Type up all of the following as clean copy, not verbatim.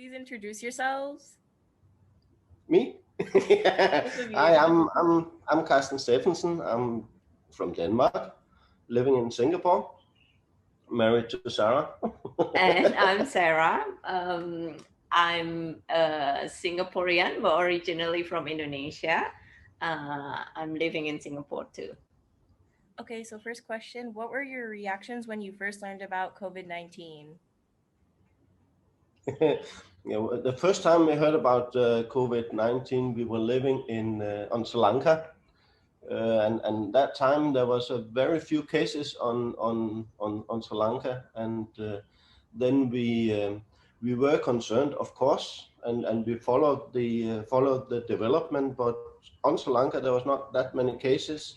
please introduce yourselves? Me? Both of Hi, you. I'm Carsten Steffensen. I'm from Denmark, living in Singapore, married to Sarah. And I'm Sarah. I'm a Singaporean, but originally from Indonesia. I'm living in Singapore too. Okay, so first question, what were your reactions when you first learned about COVID-19? The first time we heard about COVID-19, we were living in on Sri Lanka, and that time there was a very few cases on Sri Lanka, and then we were concerned, of course, and we followed the development. But on Sri Lanka there was not that many cases,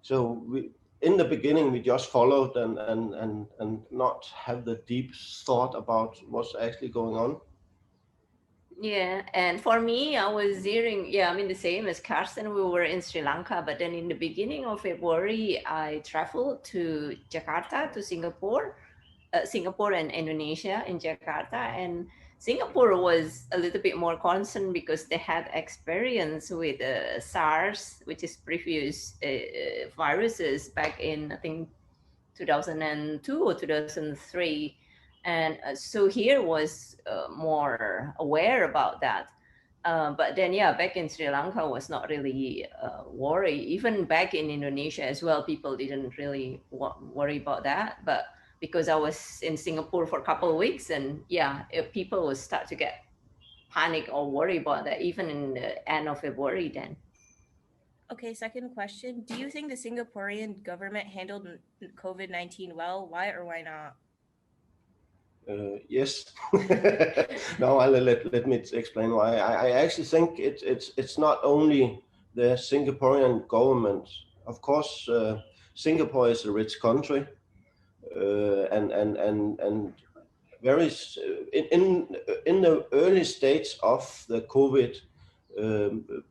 so we in the beginning we just followed and not have the deep thought about what's actually going on. Yeah, and for me, I was hearing, I mean, the same as Carsten, we were in Sri Lanka, but then in the beginning of February, I traveled to Jakarta, to Singapore and Indonesia in Jakarta. And Singapore was a little bit more concerned because they had experience with SARS, which is previous viruses back in, I think, 2002 or 2003. And so here was more aware about that. But then, back in Sri Lanka was not really worried. Even back in Indonesia as well, people didn't really worry about that. But because I was in Singapore for a couple of weeks, and people would start to get panic or worry about that, even in the end of February then. Okay, second question, do you think the Singaporean government handled COVID-19 well? Why or why not? Yes. No, let me explain why. I actually think it's not only the Singaporean government. Of course, Singapore is a rich country, and very in the early stage of the COVID, um,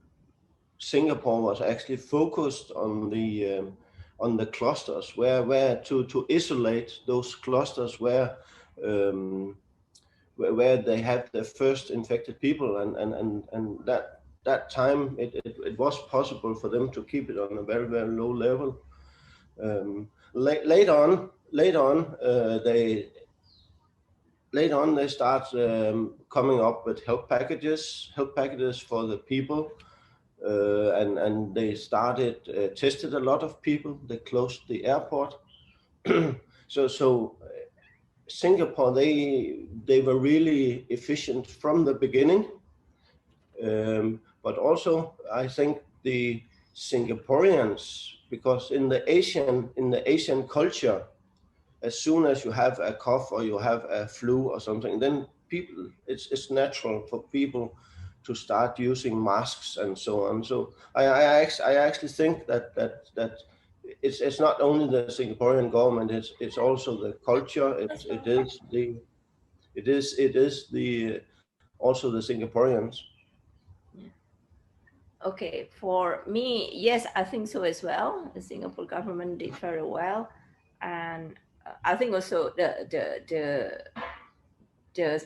Singapore was actually focused on the clusters where to isolate those clusters um, where they had the first infected people, and that time it was possible for them to keep it on a very low level. Later on, they start coming up with help packages for the people, and they started tested a lot of people. They closed the airport. so Singapore, they were really efficient from the beginning, but also I think the Singaporeans, because in the Asian culture, as soon as you have a cough or you have a flu or something, then it's natural for people to start using masks and so on. So I actually think that it's not only the Singaporean government, it's also the culture. It is also the Singaporeans. Okay, for me, yes, I think so as well. The Singapore government did very well, and I think also the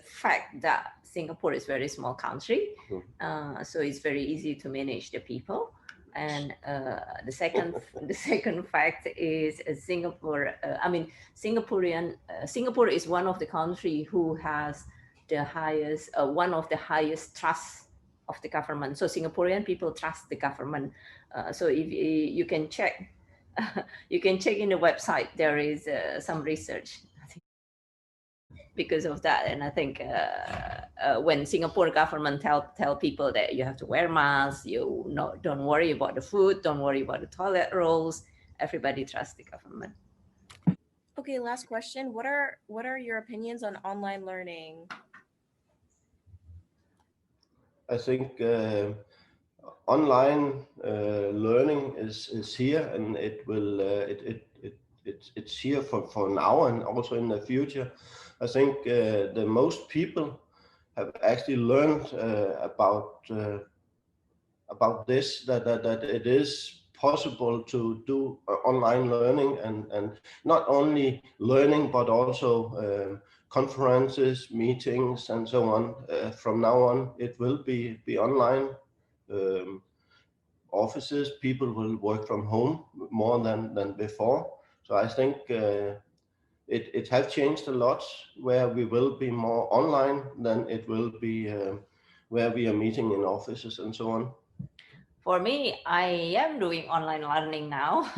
fact that Singapore is a very small country, so it's very easy to manage the people. And the second fact is Singapore. Singapore is one of the country who has the highest, one of the highest trust of the government. So Singaporean people trust the government. So if you can check, you can check in the website. There is some research because of that. And I think when Singapore government tell people that you have to wear masks, don't worry about the food, don't worry about the toilet rolls, everybody trusts the government. Okay, last question. What are your opinions on online learning? I think online learning is here, and it's here for now and also in the future. I think the most people have actually learned about this, that it is possible to do online learning, and not only learning but also conferences, meetings, and so on. From now on, it will be online. Offices, people will work from home more than before. So I think it has changed a lot, where we will be more online than it will be where we are meeting in offices and so on. For me, I am doing online learning now.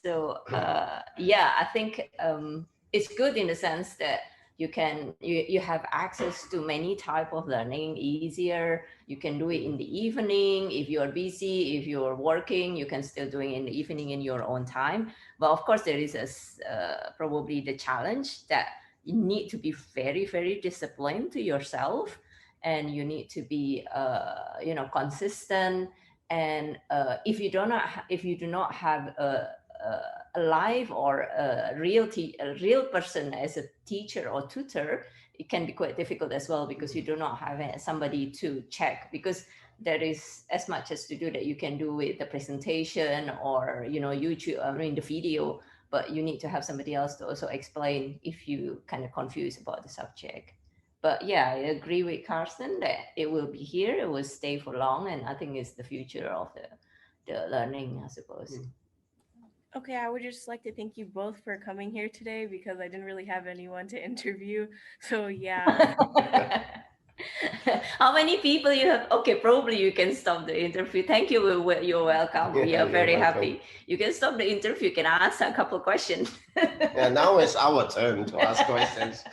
So yeah, I think it's good in the sense that you have access to many type of learning easier. You can do it in the evening. If you are busy, if you are working, you can still do it in the evening in your own time. But of course, there is probably the challenge that you need to be very, very disciplined to yourself, and you need to be consistent. And if you do not have a live or a real person as a teacher or tutor, it can be quite difficult as well, because you do not have somebody to check, because there is as much as to do that you can do with the presentation or YouTube, the video, but you need to have somebody else to also explain if you kind of confused about the subject. But yeah, I agree with Carsten that it will be here, it will stay for long, and I think it's the future of the learning, I suppose. Okay, I would just like to thank you both for coming here today, because I didn't really have anyone to interview. So yeah. How many people you have? Okay, probably you can stop the interview. Thank you. You're welcome. We are very happy. You can stop the interview. You can ask a couple questions. Yeah, now it's our turn to ask questions.